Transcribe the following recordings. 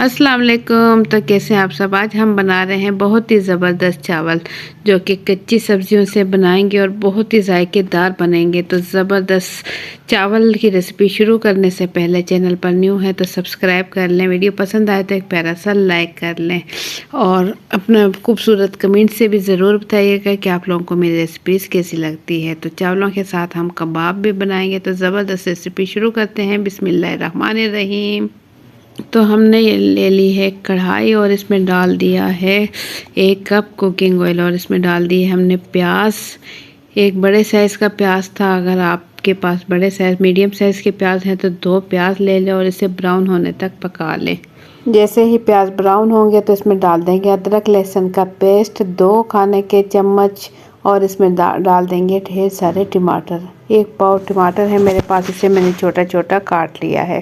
अस्सलाम वालेकुम। तो कैसे हैं आप सब। आज हम बना रहे हैं बहुत ही ज़बरदस्त चावल जो कि कच्ची सब्जियों से बनाएंगे और बहुत ही जायकेदार बनेंगे। तो ज़बरदस्त चावल की रेसिपी शुरू करने से पहले चैनल पर न्यू है तो सब्सक्राइब कर लें, वीडियो पसंद आए तो एक प्यारा सा लाइक कर लें और अपना खूबसूरत कमेंट से भी ज़रूर बताइएगा कि आप लोगों को मेरी रेसिपीज़ कैसी लगती है। तो चावलों के साथ हम कबाब भी बनाएंगे। तो ज़बरदस्त रेसिपी शुरू करते हैं। बिस्मिल्लाहिर्रहमानिर्रहीम। तो हमने ये ले ली है कढ़ाई और इसमें डाल दिया है 1 कप कुकिंग ऑयल और इसमें डाल दिए हमने प्याज। एक बड़े साइज़ का प्याज था, अगर आपके पास बड़े साइज़ मीडियम साइज़ के प्याज हैं तो 2 प्याज ले लें और इसे ब्राउन होने तक पका लें। जैसे ही प्याज ब्राउन होंगे तो इसमें डाल देंगे अदरक लहसुन का पेस्ट 2 खाने के चम्मच और इसमें डाल देंगे ढेर सारे टमाटर। 1 पाव टमाटर है मेरे पास, इसे मैंने छोटा छोटा काट लिया है।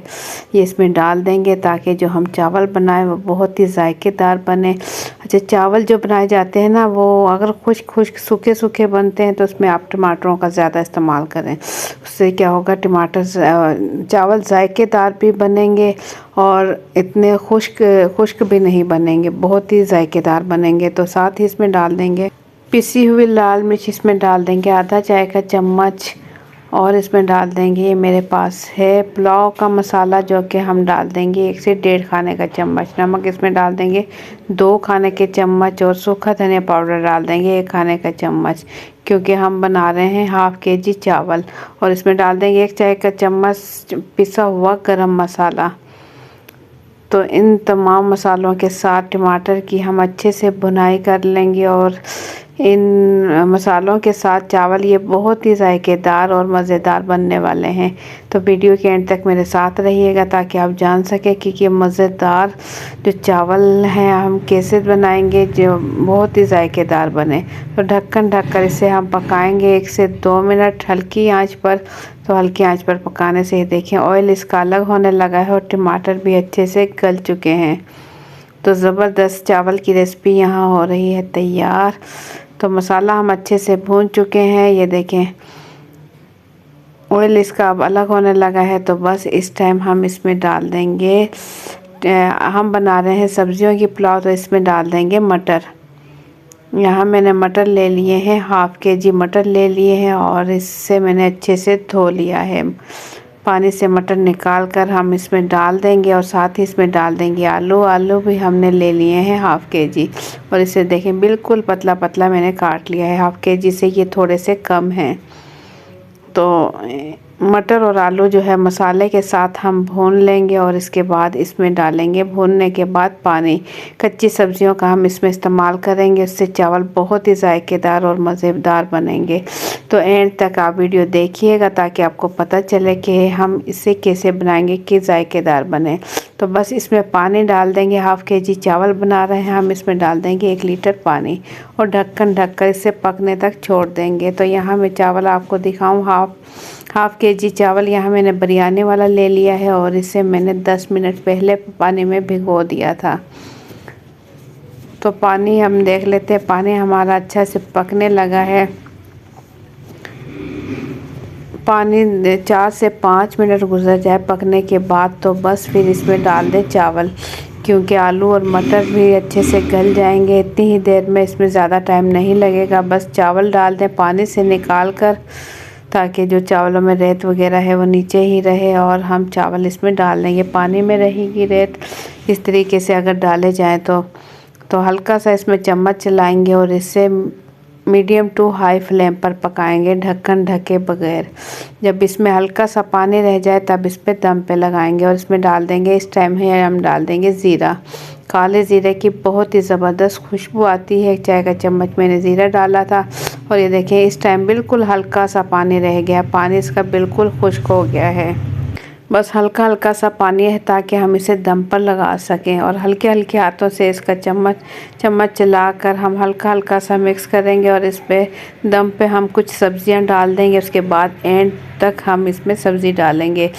ये इसमें डाल देंगे ताकि जो हम चावल बनाएं वो बहुत ही जायकेदार बने। अच्छा, चावल जो बनाए जाते हैं ना वो अगर खुश्क सूखे सूखे बनते हैं तो उसमें आप टमाटरों का ज़्यादा इस्तेमाल करें। उससे क्या होगा, चावल जायकेदार भी बनेंगे और इतने खुश्क भी नहीं बनेंगे, बहुत ही जायकेदार बनेंगे। तो साथ ही इसमें डाल देंगे पिसी हुई लाल मिर्च, इसमें डाल देंगे आधा चाय का चम्मच और इसमें डाल देंगे, ये मेरे पास है पुलाव का मसाला जो कि हम डाल देंगे 1 से 1.5 खाने का चम्मच। नमक इसमें डाल देंगे 2 खाने के चम्मच और सूखा धनिया पाउडर डाल देंगे 1 खाने का चम्मच, क्योंकि हम बना रहे हैं हाफ केजी चावल। और इसमें डाल देंगे 1 चाय का चम्मच पिसा हुआ गरम मसाला। तो इन तमाम मसालों के साथ टमाटर की हम अच्छे से भुनाई कर लेंगे और इन मसालों के साथ चावल ये बहुत ही जायकेदार और मज़ेदार बनने वाले हैं। तो वीडियो के एंड तक मेरे साथ रहिएगा ताकि आप जान सकें कि ये मज़ेदार जो चावल हैं हम कैसे बनाएंगे जो बहुत ही जायकेदार बने। तो ढक्कन ढककर इसे हम पकाएंगे 1 से 2 मिनट हल्की आंच पर। तो हल्की आंच पर पकाने से देखें ऑयल इसका अलग होने लगा है और टमाटर भी अच्छे से गल चुके हैं। तो ज़बरदस्त चावल की रेसिपी यहाँ हो रही है तैयार। तो मसाला हम अच्छे से भून चुके हैं, ये देखें ऑयल इसका अब अलग होने लगा है। तो बस इस टाइम हम इसमें डाल देंगे, हम बना रहे हैं सब्जियों की पुलाव, तो इसमें डाल देंगे मटर। यहाँ मैंने मटर ले लिए हैं, हाफ केजी मटर ले लिए हैं और इससे मैंने अच्छे से धो लिया है। पानी से मटर निकाल कर हम इसमें डाल देंगे और साथ ही इसमें डाल देंगे आलू भी हमने ले लिए हैं हाफ केजी और इसे देखें बिल्कुल पतला पतला मैंने काट लिया है। हाफ केजी से ये थोड़े से कम हैं। तो मटर और आलू जो है मसाले के साथ हम भून लेंगे और इसके बाद इसमें डालेंगे भूनने के बाद पानी। कच्ची सब्जियों का हम इसमें इस्तेमाल करेंगे, इससे चावल बहुत ही जायकेदार और मज़ेदार बनेंगे। तो एंड तक आप वीडियो देखिएगा ताकि आपको पता चले कि हम इसे कैसे बनाएंगे कि जायकेदार बने। तो बस इसमें पानी डाल देंगे, हाफ केजी चावल बना रहे हैं हम, इसमें डाल देंगे 1 लीटर पानी और ढक्कन ढककर इसे पकने तक छोड़ देंगे। तो यहाँ मैं चावल आपको दिखाऊँ, हाफ केजी चावल यहाँ मैंने बिरयानी वाला ले लिया है और इसे मैंने 10 मिनट पहले पानी में भिगो दिया था। तो पानी हम देख लेते हैं, पानी हमारा अच्छा से पकने लगा है। पानी 4 से 5 मिनट गुजर जाए पकने के बाद तो बस फिर इसमें डाल दें चावल, क्योंकि आलू और मटर भी अच्छे से गल जाएंगे। इतनी ही देर में, इसमें ज़्यादा टाइम नहीं लगेगा। बस चावल डाल दें पानी से निकाल कर ताकि जो चावलों में रेत वगैरह है वो नीचे ही रहे और हम चावल इसमें डाल देंगे। पानी में रहेगी रेत, इस तरीके से अगर डाले जाएँ तो हल्का सा इसमें चम्मच चलाएंगे और इससे मीडियम टू हाई फ्लेम पर पकाएंगे ढक्कन ढके बगैर। जब इसमें हल्का सा पानी रह जाए तब इस पर दम पे लगाएंगे और इसमें डाल देंगे, इस टाइम है हम डाल देंगे ज़ीरा। काले ज़ीरे की बहुत ही ज़बरदस्त खुशबू आती है। 1 चाय का चम्मच मैंने ज़ीरा डाला था और ये देखें इस टाइम बिल्कुल हल्का सा पानी रह गया, पानी इसका बिल्कुल खुश्क हो गया है। बस हल्का हल्का सा पानी है ताकि हम इसे दम पर लगा सकें और हल्के हल्के हाथों से इसका चम्मच चलाकर हम हल्का हल्का सा मिक्स करेंगे और इस पे दम पे हम कुछ सब्जियां डाल देंगे। उसके बाद एंड तक हम इसमें सब्ज़ी डालेंगे।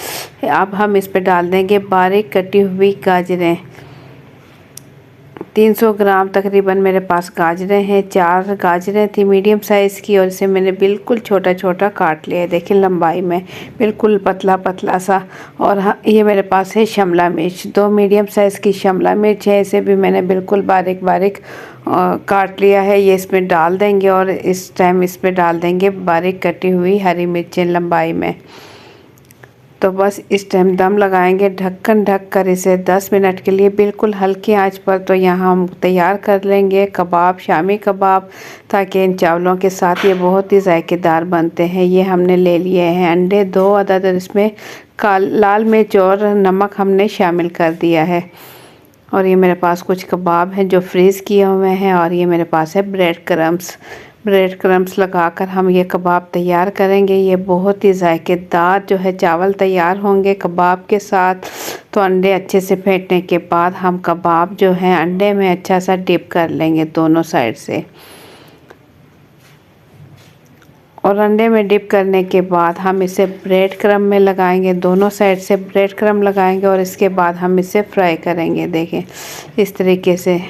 अब हम इस पे डाल देंगे बारीक कटी हुई गाजरें। 300 ग्राम तकरीबन मेरे पास गाजरें हैं। 4 गाजरें थी मीडियम साइज़ की और इसे मैंने बिल्कुल छोटा छोटा काट लिया है। देखिए लंबाई में बिल्कुल पतला पतला सा। और हाँ, ये मेरे पास है शिमला मिर्च, 2 मीडियम साइज़ की शिमला मिर्च है। इसे भी मैंने बिल्कुल बारीक बारीक काट लिया है। ये इसमें डाल देंगे और इस टाइम इसमें डाल देंगे बारीक कटी हुई हरी मिर्चें लंबाई में। तो बस इस टाइम दम लगाएंगे, ढक्कन ढक कर इसे 10 मिनट के लिए बिल्कुल हल्की आंच पर। तो यहाँ हम तैयार कर लेंगे कबाब, शामी कबाब, ताकि इन चावलों के साथ ये बहुत ही जायकेदार बनते हैं। ये हमने ले लिए हैं अंडे 2 अदद, इसमें लाल मिर्च और नमक हमने शामिल कर दिया है। और ये मेरे पास कुछ कबाब हैं जो फ्रीज़ किए हुए हैं। और ये मेरे पास है ब्रेड क्रम्स लगाकर हम ये कबाब तैयार करेंगे। ये बहुत ही जायकेदार जो है चावल तैयार होंगे कबाब के साथ। तो अंडे अच्छे से फेंटने के बाद हम कबाब जो है अंडे में अच्छा सा डिप कर लेंगे दोनों साइड से। और अंडे में डिप करने के बाद हम इसे ब्रेड क्रम्ब में लगाएंगे, दोनों साइड से ब्रेड क्रम्ब लगाएंगे और इसके बाद हम इसे फ्राई करेंगे। देखें इस तरीके से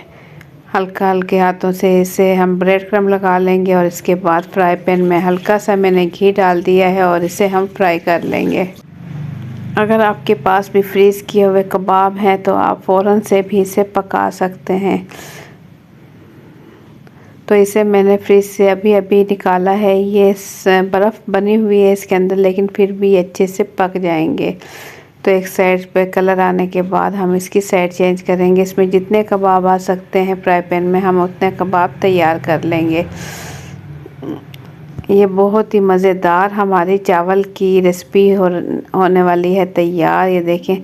हल्का हल्के हाथों से इसे हम ब्रेड क्रम्ब लगा लेंगे। और इसके बाद फ्राई पैन में हल्का सा मैंने घी डाल दिया है और इसे हम फ्राई कर लेंगे। अगर आपके पास भी फ्रीज़ किए हुए कबाब हैं तो आप फ़ौरन से भी इसे पका सकते हैं। तो इसे मैंने फ्रिज से अभी अभी निकाला है। ये बर्फ़ बनी हुई है इसके अंदर, लेकिन फिर भी अच्छे से पक जाएंगे। तो एक साइड पे कलर आने के बाद हम इसकी साइड चेंज करेंगे। इसमें जितने कबाब आ सकते हैं फ्राई पैन में हम उतने कबाब तैयार कर लेंगे। ये बहुत ही मज़ेदार हमारी चावल की रेसिपी होने वाली है तैयार। ये देखें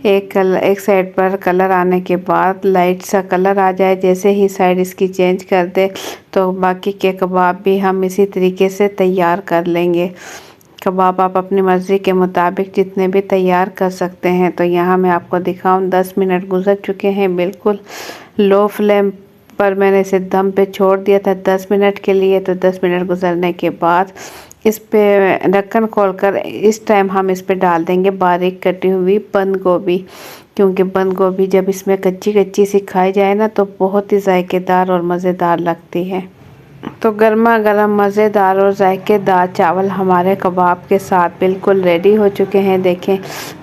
एक साइड पर कलर आने के बाद लाइट सा कलर आ जाए, जैसे ही साइड इसकी चेंज कर दे तो बाकी के कबाब भी हम इसी तरीके से तैयार कर लेंगे। कबाब आप अपनी मर्ज़ी के मुताबिक जितने भी तैयार कर सकते हैं। तो यहाँ मैं आपको दिखाऊं 10 मिनट गुजर चुके हैं, बिल्कुल लो फ्लेम पर मैंने इसे दम पे छोड़ दिया था 10 मिनट के लिए। तो 10 मिनट गुजरने के बाद इस पे ढक्कन खोलकर इस टाइम हम इस पे डाल देंगे बारीक कटी हुई बंद गोभी, क्योंकि बंद गोभी जब इसमें कच्ची कच्ची सी खाई जाए ना तो बहुत ही जायकेदार और मज़ेदार लगती है। तो गर्मा गर्म मज़ेदार और जायकेदार चावल हमारे कबाब के साथ बिल्कुल रेडी हो चुके हैं। देखें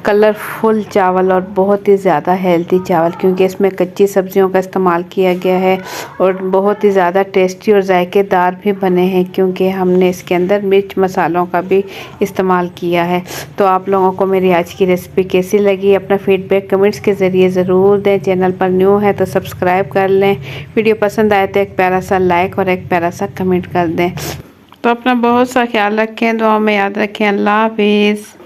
कलरफुल चावल और बहुत ही ज़्यादा हेल्दी चावल, क्योंकि इसमें कच्ची सब्जियों का इस्तेमाल किया गया है। और बहुत ही ज़्यादा टेस्टी और जायकेदार भी बने हैं, क्योंकि हमने इसके अंदर मिर्च मसालों का भी इस्तेमाल किया है। तो आप लोगों को मेरी आज की रेसिपी कैसी लगी अपना फीडबैक कमेंट्स के ज़रिए ज़रूर दें। चैनल पर न्यू है तो सब्सक्राइब कर लें। वीडियो पसंद आए तो एक प्यारा सा लाइक और एक प्यारा सा कमेंट कर दें। तो अपना बहुत सा ख्याल रखें, दुआ में याद रखें। अल्लाह हाफिज़।